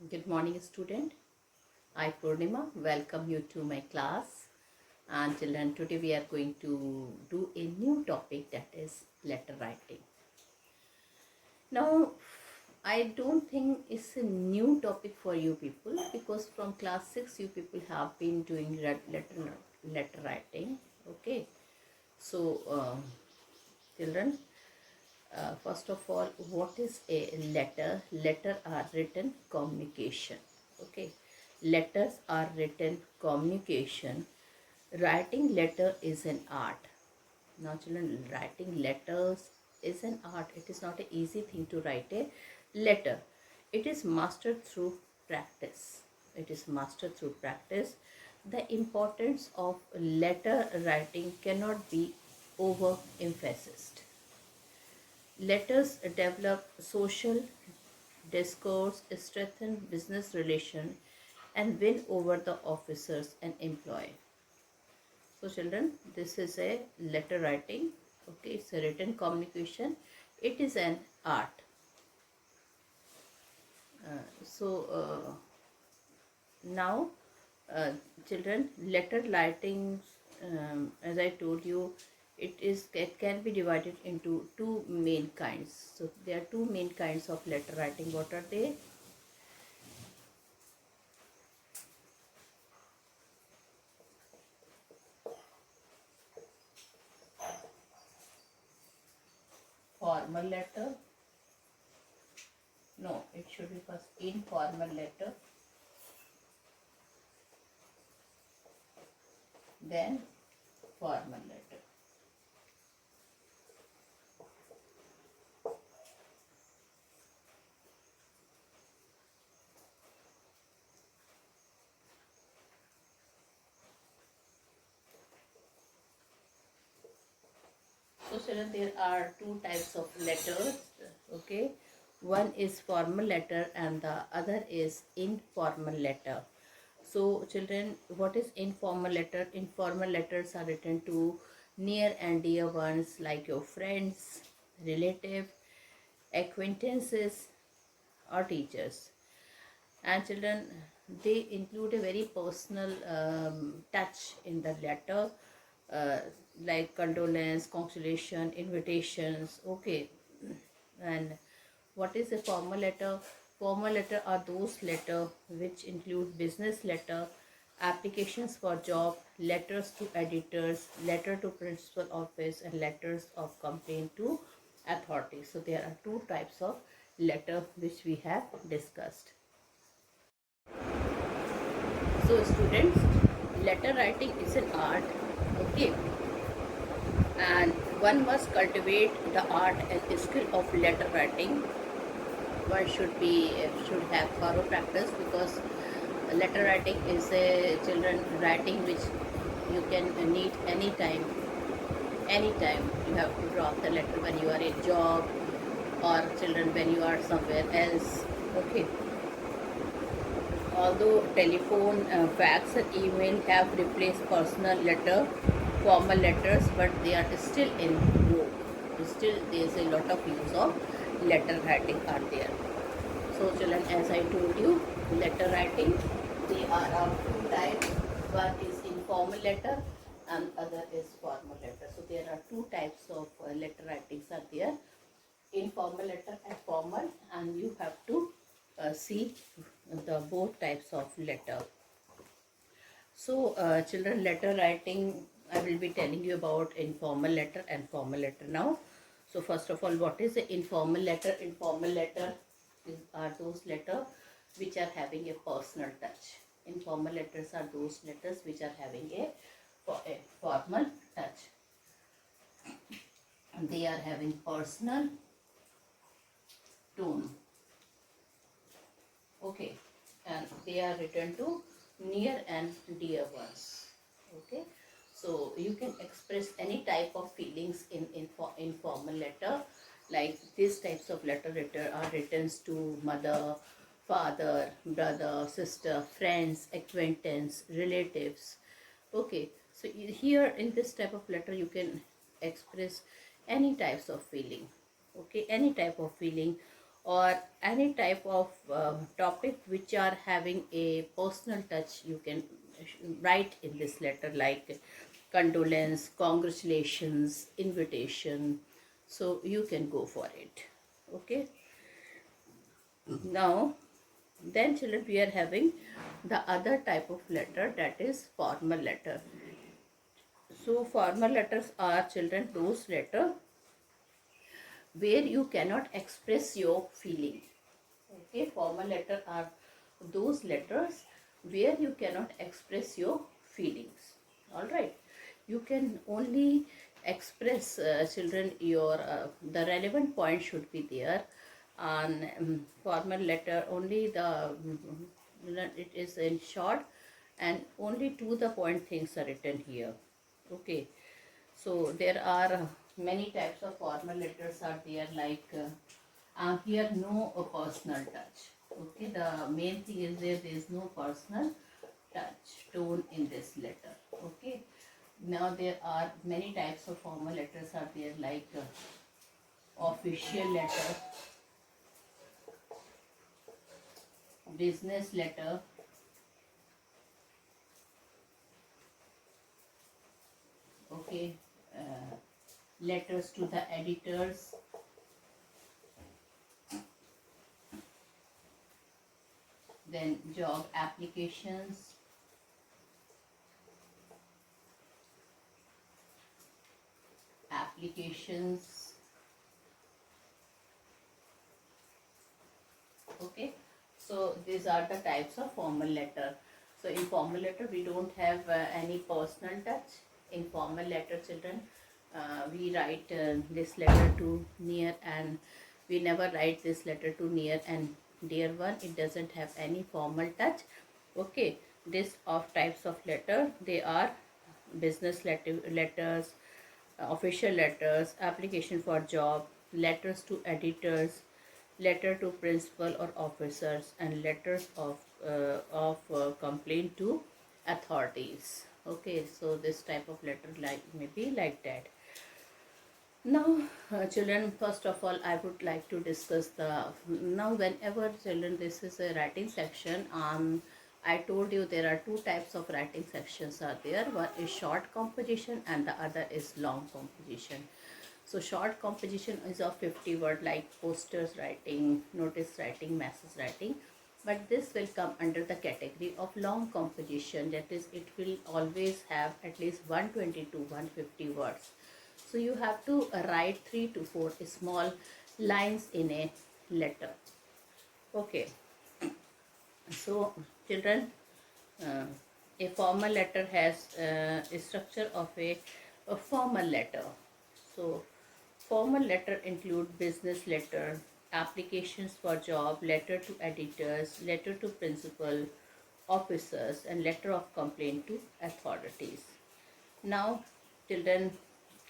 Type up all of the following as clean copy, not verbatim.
Good morning, student. I, Purnima, welcome you to my class. And children, today we are going to do a new topic, that is letter writing. Now, I don't think it's a new topic for you people, because from class 6 you people have been doing letter writing. Okay, so children, first of all, what is a letter? Letter are written communication. Okay, letters are written communication. Writing letter is an art. Now children, writing letters is an art. It is not an easy thing to write a letter. It is mastered through practice. It is mastered through practice. The importance of letter writing cannot be overemphasized. Letters develop social discourse, strengthen business relation, and win over the officers and employee. So children, this is a letter writing. Okay, it's a written communication. It is an art. So now, uh, children, letter writing, as I told you, it can be divided into two main kinds. So there are two main kinds of letter writing. What are they? Formal letter. No, it should be first informal letter, then formal letter. So children, there are two types of letters. Okay, one is formal letter and the other is informal letter. So children, what is informal letter? Informal letters are written to near and dear ones like your friends, relative, acquaintances, or teachers. And children, they include a very personal touch in the letter, uh, like condolence, consolation, invitations. Okay, and what is a formal letter? Formal letter are those letter which include business letter, applications for job, letters to editors, letter to principal office, and letters of complaint to authorities. So there are two types of letter which we have discussed. So students, letter writing is an art. Okay, and one must cultivate the art and skill of letter writing. One should have thorough practice, because letter writing is a children writing which you can need anytime. Anytime you have to drop the letter when you are in job, or children when you are somewhere else. Okay, although telephone, fax and email have replaced personal letter, formal letters, but they are still in vogue. Still there is a lot of use of letter writing are there. So children, as I told you, letter writing, they are of two types. One is informal letter and other is formal letter. So there are two types of letter writings are there, informal letter and formal, and you have to see the both types of letter. So children, letter writing, I will be telling you about informal letter and formal letter now. So first of all, what is the informal letter? Informal letter are those letters which are having a personal touch. Informal letters are those letters which are having a formal touch. They are having personal tone. Okay, and they are written to near and dear ones. Okay, so you can express any type of feelings in informal letter. Like these types of letter are written to mother, father, brother, sister, friends, acquaintance, relatives. Okay, so here in this type of letter you can express any types of feeling. Okay, any type of feeling, or any type of topic which are having a personal touch, you can write in this letter, like condolence, congratulations, invitation. So you can go for it. Okay. Now, then children, we are having the other type of letter, that is formal letter. So formal letters are, children, those letter where you cannot express your feeling. Okay, formal letter are those letters where you cannot express your feelings. All right, you can only express, children, your the relevant point should be there. And formal letter only the it is in short, and only to the point things are written here. Okay, so there are many types of formal letters are there, like here no personal touch. Okay, the main thing is there is no personal touch tone in this letter. Okay, now there are many types of formal letters are there, like official letter, business letter, okay, letters to the editors, then job applications, applications. Okay, so these are the types of formal letter. So in formal letter we don't have any personal touch. In formal letter, children, we write this letter to near, and we never write this letter to near and dear one. It doesn't have any formal touch. Okay, this of types of letter, they are business letters, official letters, application for job, letters to editors, letter to principal or officers, and letters of complaint to authorities. Okay, so this type of letter like maybe like that. Now, children, first of all, I would like to discuss the, now whenever children, this is a writing section. I told you there are two types of writing sections are there. One is short composition and the other is long composition. So short composition is of 50 word, like posters writing, notice writing, message writing. But this will come under the category of long composition. That is, it will always have at least 120 to 150 words. So you have to write 3 to 4 small lines in a letter. Okay. So children, uh, a formal letter has a structure of a formal letter. So formal letter include business letter, applications for job, letter to editors, letter to principal, officers, and letter of complaint to authorities. Now, children,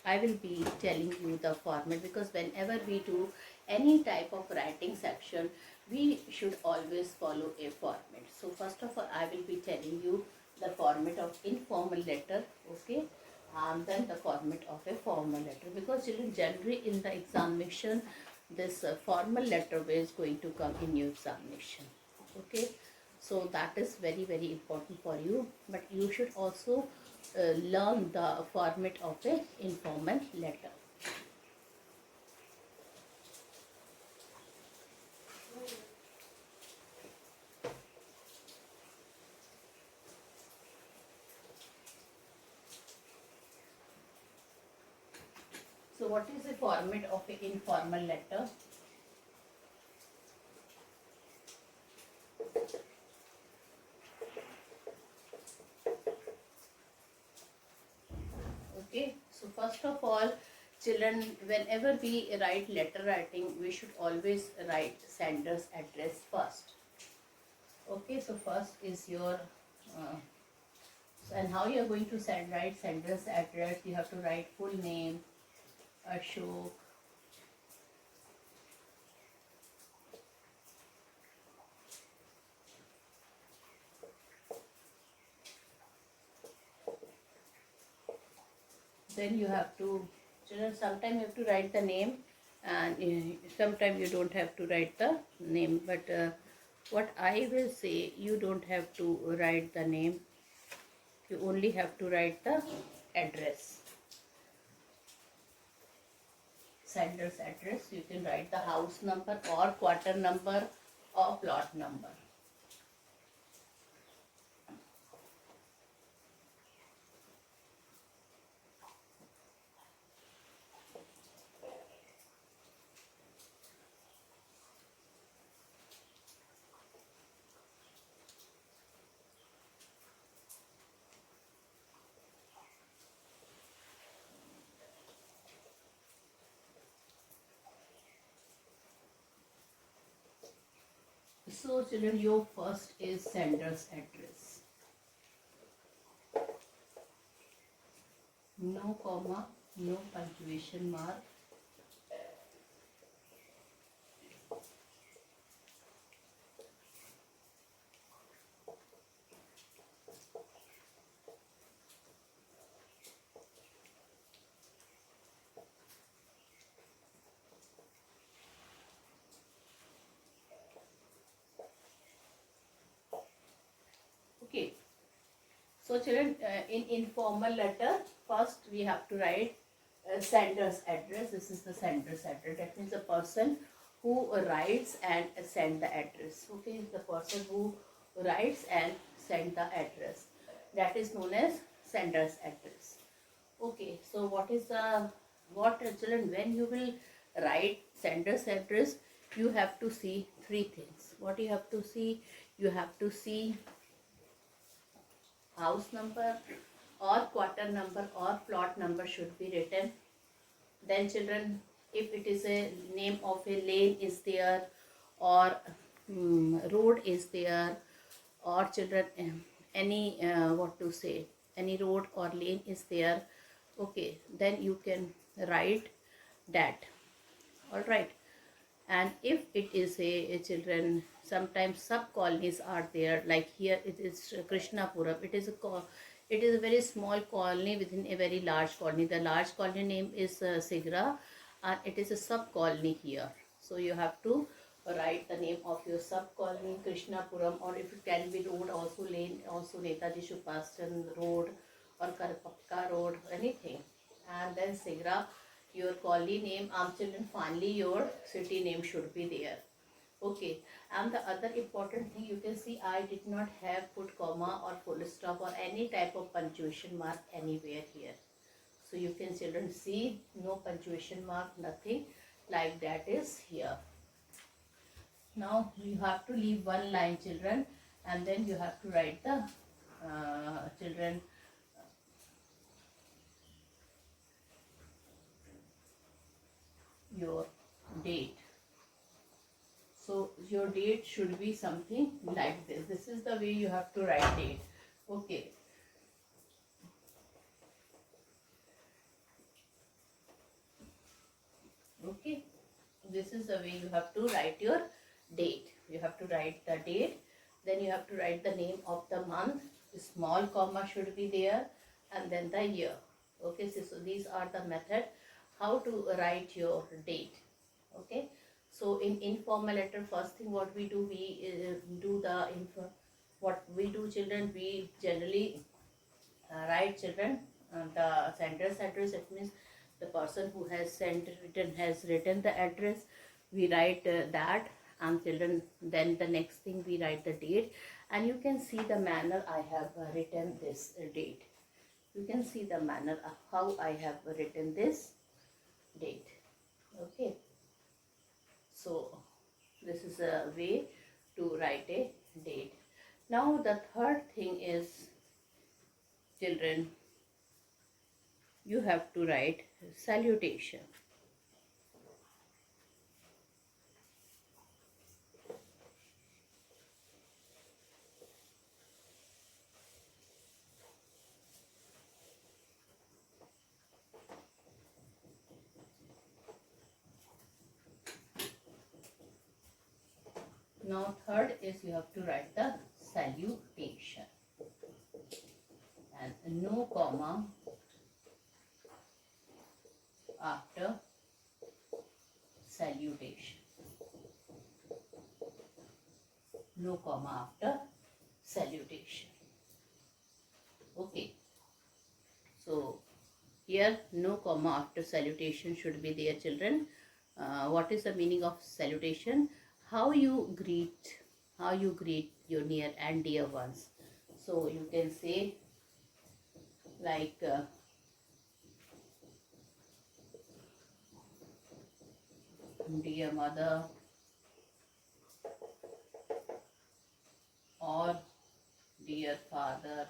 I will be telling you the format, because whenever we do any type of writing section, we should always follow a format. So first of all, I will be telling you the format of informal letter, okay, and then the format of a formal letter, because children, generally in the examination, this formal letter is going to come in your examination. Okay, so that is very very important for you, but you should also learn the format of a informal letter. So what is the format of an informal letter? Okay, so first of all, children, whenever we write letter writing, we should always write sender's address first. Okay, so first is your uh, and how you are going to write sender's address. You have to write full name, Ashok, then you have to, children, sometimes you have to write the name and sometimes you don't have to write the name, but what I will say, you don't have to write the name, you only have to write the address, sender's address. You can write the house number or quarter number or plot number. So children, your first is sender's address. No comma, no punctuation mark. Okay. So children, in informal letter, first we have to write sender's address. This is the sender's address. That means the person who writes and send the address. Okay, the person who writes and send the address. That is known as sender's address. Okay, so what children, when you will write sender's address, you have to see three things. What you have to see? You have to see house number or quarter number or plot number should be written. Then children, if it is a name of a lane is there, or road is there, or children, any what to say, any road or lane is there, okay, then you can write that. All right. And if it is a children, sometimes sub colonies are there, like here it is Krishnapuram. It is a very small colony within a very large colony. The large colony name is Sigra, and it is a sub colony here. So you have to write the name of your sub colony, Krishnapuram, or if it can be road also, lane also, Netaji Subhash Chandra Road or Karpakka Road, anything. And then Sigra, your colony name, children, finally your city name should be there. Okay, and the other important thing, you can see I did not have put comma or full stop or any type of punctuation mark anywhere here. So you can children see no punctuation mark, nothing like that is here. Now you have to leave one line children, and then you have to write the children your date. So your date should be something like this. This is the way you have to write date. Okay. Okay. This is the way you have to write your date. You have to write the date. Then you have to write the name of the month. A small comma should be there, and then the year. Okay. So these are the method how to write your date. Okay. So in informal letter, first thing what we do, we do the info. What we do, children, we generally write children the sender's address. It means the person who has written the address. We write that, and children, then the next thing we write the date, and you can see the manner I have written this date. You can see the manner of how I have written this date. Okay. So this is a way to write a date. Now the third thing is, children, you have to write salutation. Now third is you have to write the salutation, and no comma after salutation. No comma after salutation. Okay. So here no comma after salutation should be there, children. What is the meaning of salutation? How you greet your near and dear ones. So you can say like dear mother or dear father,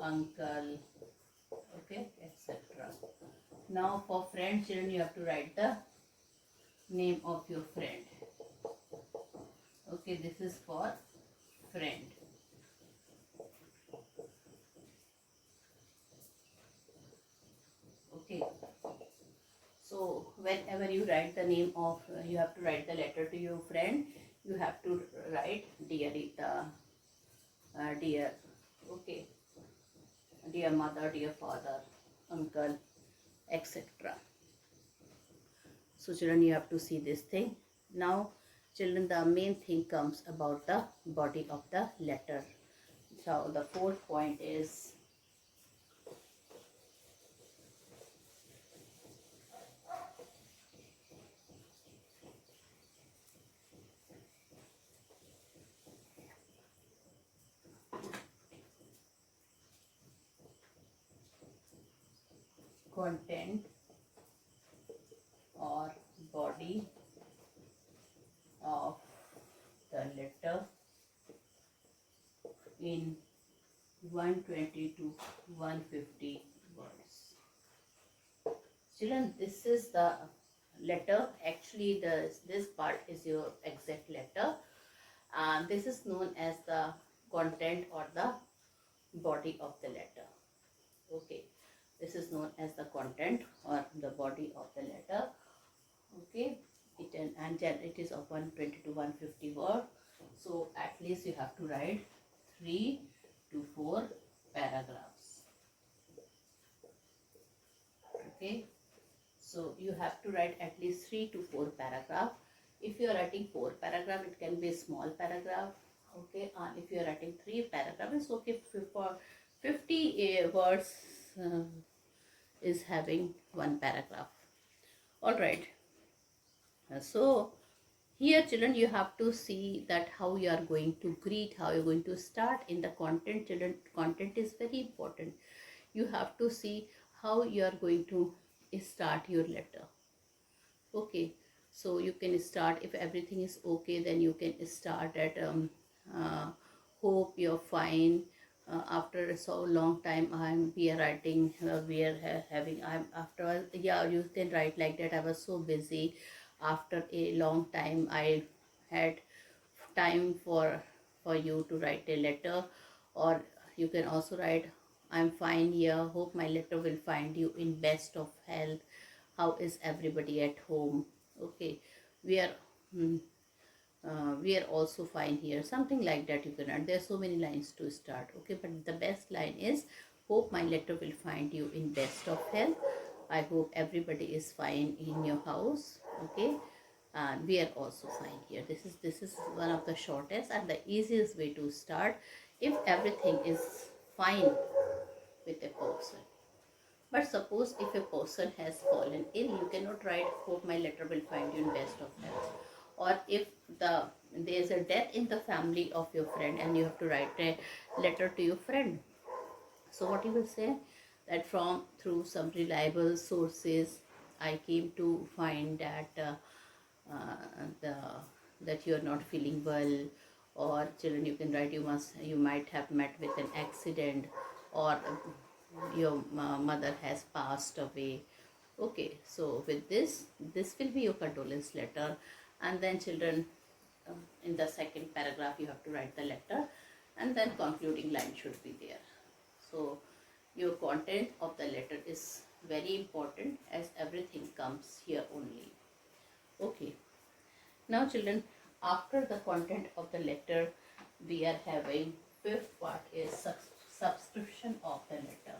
uncle, okay, etc. Now for friend, children, you have to write the name of your friend. Okay, this is for friend. Okay, so whenever you write the name of, you have to write the letter to your friend, you have to write dear Rita, dear, okay, dear mother, dear father, uncle, etc. So children, you have to see this thing. Now children, the main thing comes about the body of the letter. So the fourth point is content or body of the letter in 120 to 150 words. Children, this is the letter. Actually, this part is your exact letter. And this is known as the content or the body of the letter. Okay, this is known as the content or the body of the letter. Okay, it is of 120 to 150 word. So at least you have to write 3 to 4 paragraphs. Okay, so you have to write at least 3 to 4 paragraph. If you are writing 4 paragraph, it can be a small paragraph. Okay, and if you are writing 3 paragraph, it's okay. For 50 words is having 1 paragraph. All right. So here children, you have to see that how you are going to greet, how you are going to start in the content. Children, content is very important. You have to see how you are going to start your letter. Okay, so you can start, if everything is okay, then you can start at uh, hope you're fine. After so long time we are writing, we are having, I'm after, yeah, you can write like that. I was so busy. After a long time I had time for you to write a letter. Or you can also write, I'm fine here, hope my letter will find you in best of health. How is everybody at home? Okay, we are we are also fine here, something like that you can add. There are so many lines to start. Okay, but the best line is, hope my letter will find you in best of health. I hope everybody is fine in your house. Okay, and we are also fine here. This is one of the shortest and the easiest way to start if everything is fine with a person. But suppose if a person has fallen ill, you cannot write, hope my letter will find you in best of health. Or if there is a death in the family of your friend and you have to write a letter to your friend. So what you will say, that from through some reliable sources, I came to find that the that you are not feeling well. Or children, you can write, you might have met with an accident, or your mother has passed away. Okay, so with this will be your condolence letter. And then children, in the second paragraph you have to write the letter, and then concluding line should be there. So your content of the letter is very important, as everything comes here only. Okay, now children, after the content of the letter, we are having fifth part is subscription of the letter.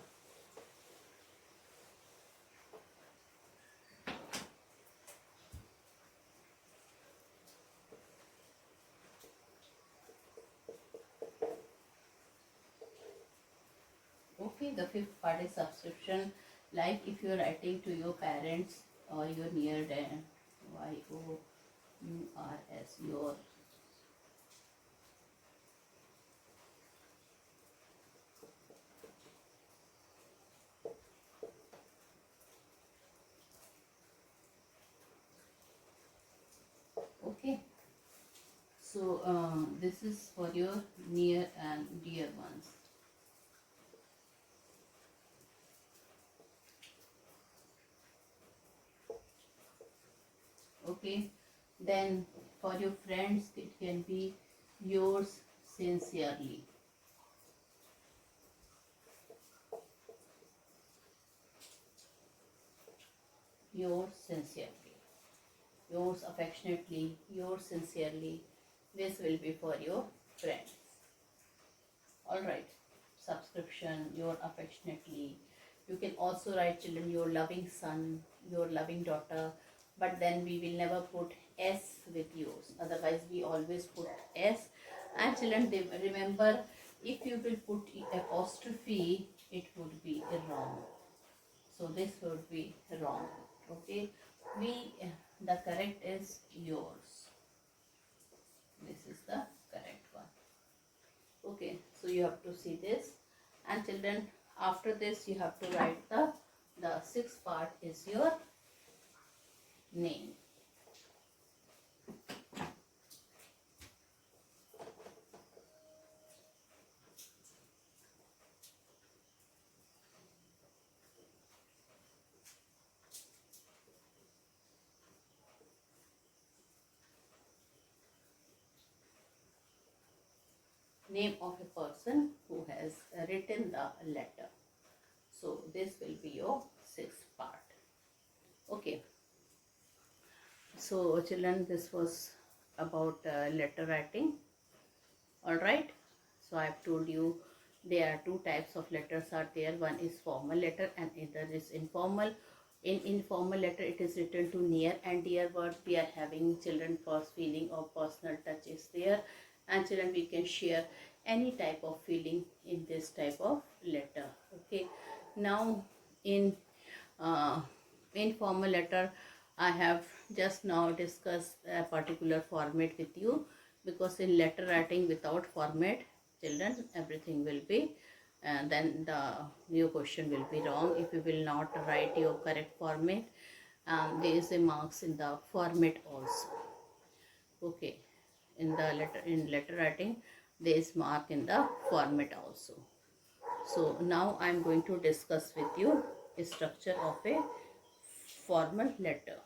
Okay, the fifth part is subscription. Like if you're writing to your parents or your near YOURS, your. Okay, so this is for your near and dear ones. Okay, then for your friends it can be yours sincerely. Yours sincerely, yours affectionately, yours sincerely. This will be for your friends. All right, subscription, your affectionately. You can also write children, your loving son, your loving daughter, but then we will never put S with yours. Otherwise, we always put S. And children, remember, if you will put apostrophe, it would be wrong. So this would be wrong. Okay, the correct is yours. This is the correct one. Okay, so you have to see this, and children, after this you have to write the sixth part is your name. Name of a person who has written the letter. So this will be your sixth part. Okay, so children, this was about letter writing. All right, so I have told you there are two types of letters are there. One is formal letter and other is informal. In informal letter it is written to near and dear words. We are having children first feeling or personal touch is there, and children we can share any type of feeling in this type of letter. Okay, now in uh, informal letter I have just now discussed a particular format with you, because in letter writing without format, children, everything will be then your question will be wrong if you will not write your correct format. There is a marks in the format also. Okay, in letter writing there is mark in the format also. So now I am going to discuss with you a structure of a formal letter.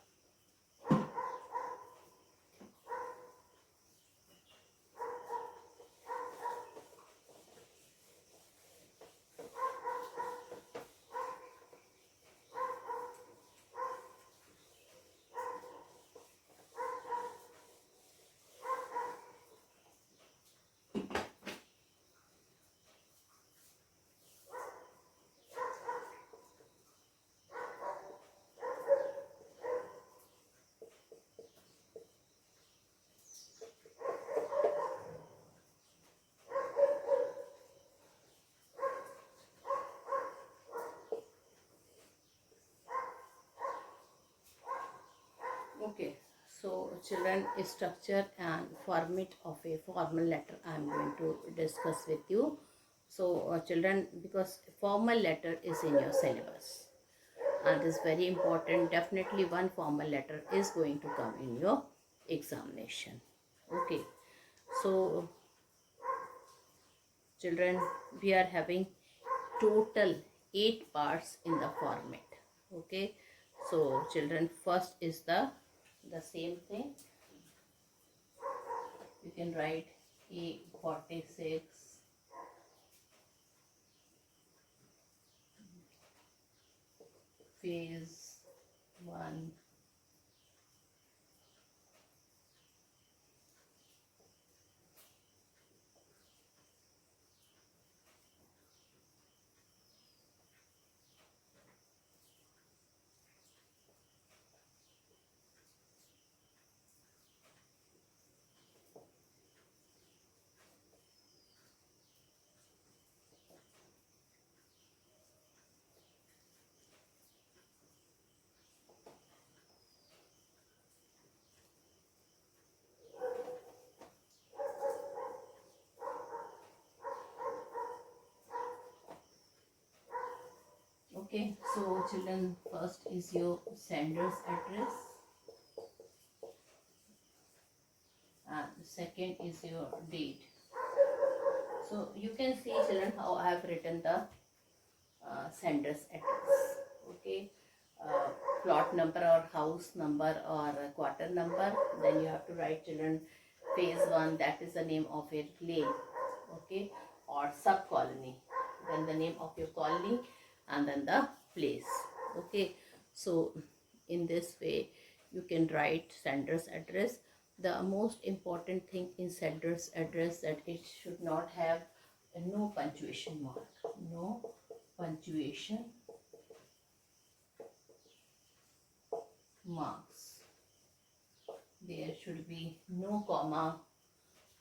Okay, so children, structure and format of a formal letter I am going to discuss with you. So children, because formal letter is in your syllabus and is very important, definitely one formal letter is going to come in your examination. Okay, so children, we are having total 8 parts in the format. Okay, so children, first is the same thing. You can write E46, phase 1, So children, first is your sender's address, and second is your date. So you can see children how I have written the sender's address. Okay, uh, plot number or house number or quarter number. Then you have to write children phase 1, that is the name of your lane, okay, or sub colony. Then the name of your colony and then the place. Okay, so in this way you can write sender's address. The most important thing in sender's address that it should not have no punctuation mark, no punctuation marks. There should be no comma,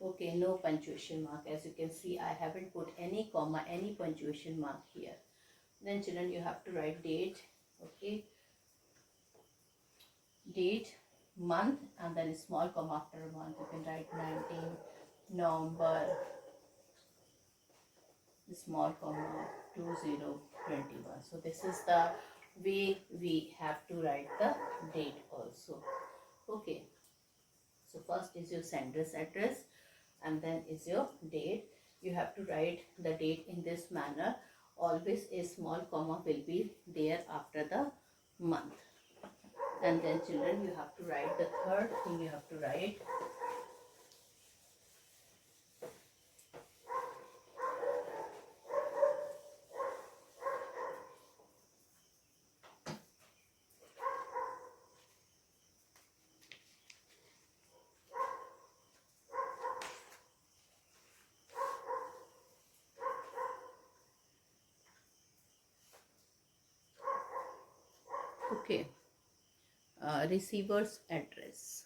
okay, no punctuation mark. As you can see, I haven't put any comma, any punctuation mark here. Then children, you have to write date, okay, date, month, and then a small comma after a month. You can write 19 November, small comma 2021. So this is the way we have to write the date also. Okay, so first is your sender's address and then is your date. You have to write the date in this manner. Always a small comma will be there after the month. And then children, you have to write the third thing you have to write. Okay, receiver's address.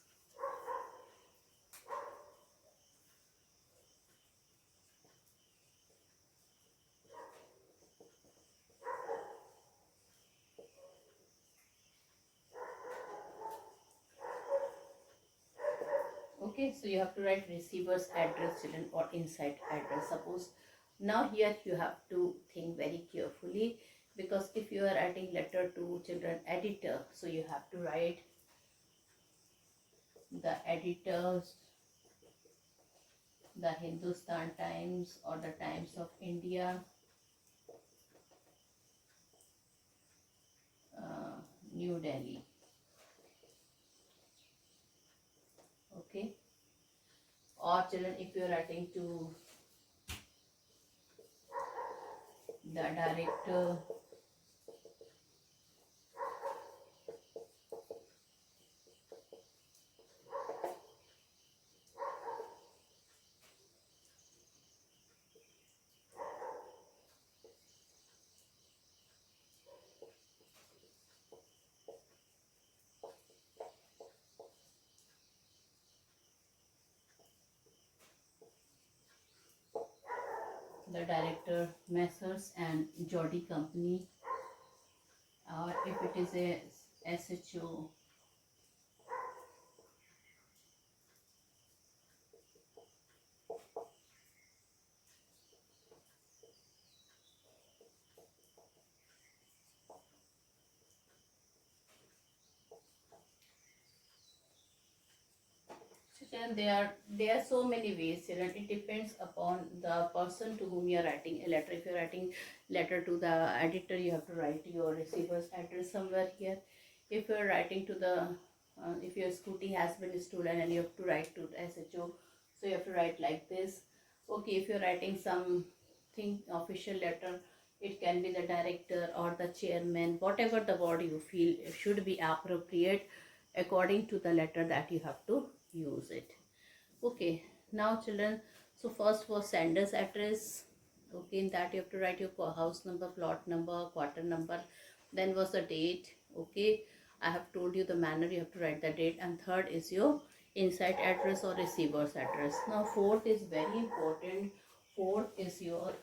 Okay, so you have to write receiver's address children or inside address. Suppose now here you have to think very carefully, because if you are writing letter to children editor, so you have to write the editors, the Hindustan Times or the Times of India, New Delhi. Okay, or children, if you are writing to the director, Messrs and Jody Company, or if it is a SHO, children, there are so many ways children. It depends upon the person to whom you are writing a letter. If you are writing letter to the editor, you have to write your receiver's address somewhere here. If you are writing to the if your scooty has been stolen and you have to write to SHO, so you have to write like this. Okay, if you are writing something official letter, it can be the director or the chairman, whatever the word you feel should be appropriate according to the letter that you have to use it. Okay, now children, so first was sender's address. Okay, in that you have to write your house number, plot number, quarter number. Then was the date. Okay, I have told you the manner you have to write the date. And third is your inside address or receiver's address. Now fourth is very important. Fourth is your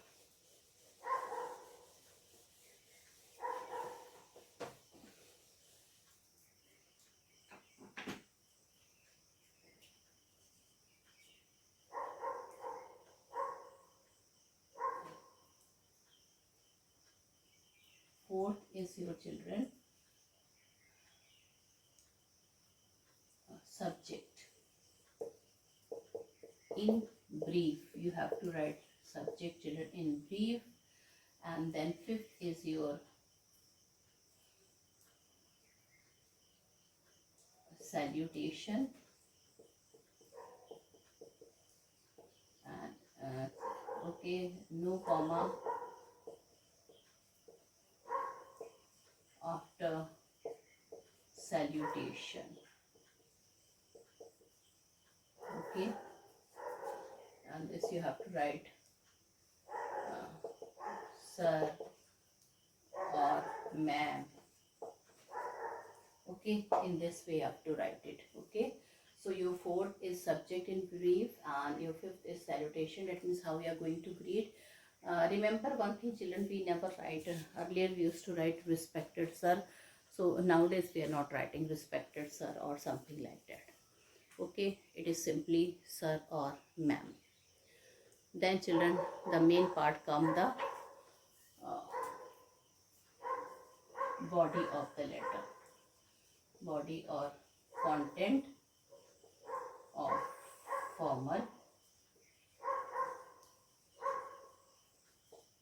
is your children subject. In brief, you have to write subject, children, in brief. And then fifth is your salutation. And okay, no comma after salutation. Okay, and this you have to write sir or ma'am. Okay, in this way you have to write it. Okay, so your fourth is subject in brief and your fifth is salutation. That means how we are going to greet. Remember one thing, children, we never write, earlier we used to write respected sir. So nowadays we are not writing respected sir or something like that. Okay, it is simply sir or ma'am. Then children, the main part come the body of the letter. Body or content of formal.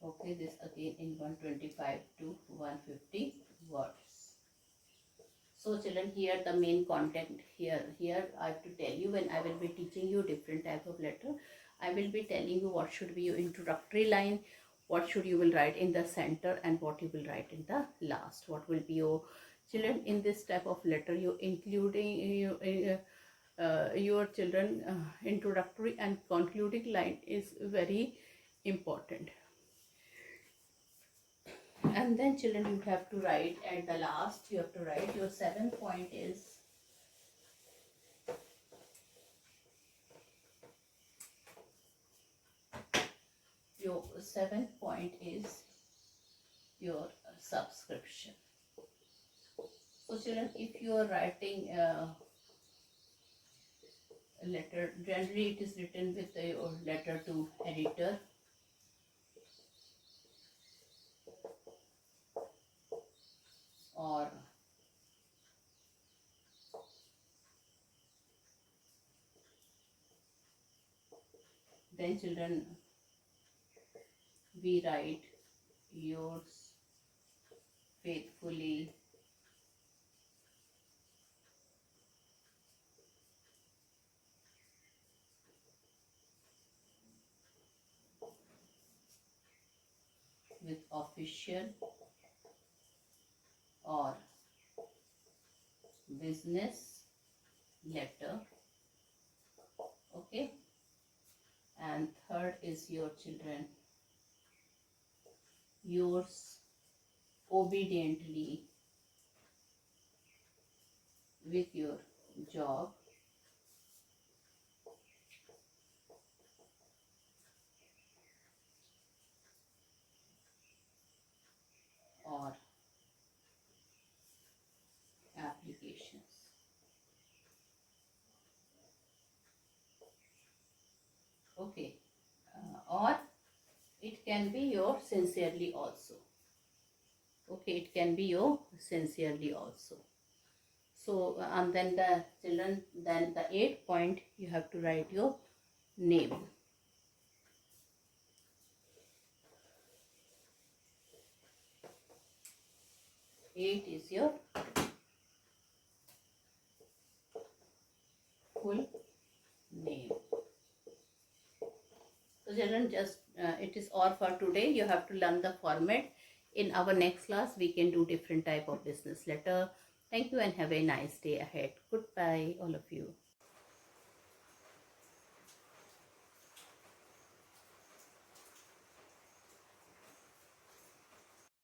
Okay, this again in 125 to 150 words. So children, here the main content, here I have to tell you, when I will be teaching you different type of letter, I will be telling you what should be your introductory line, what should you will write in the center, and what you will write in the last. What will be your children in this type of letter, you including your children introductory and concluding line is very important. And then children, you have to write at the last, you have to write your 7th point is your 7th point is your subscription. So children, if you are writing a letter, generally it is written with your letter to editor, or then children, we write yours faithfully, with official or business letter. Okay, and third is your children, yours obediently, with your job or applications. Okay, or it can be your sincerely also. Okay, it can be your sincerely also. So and then the children, then the 8th point, you have to write your name. 8 is your full name. So children, just it is all for today. You have to learn the format. In our next class, we can do different type of business letter. Thank you and have a nice day ahead. Goodbye, all of you.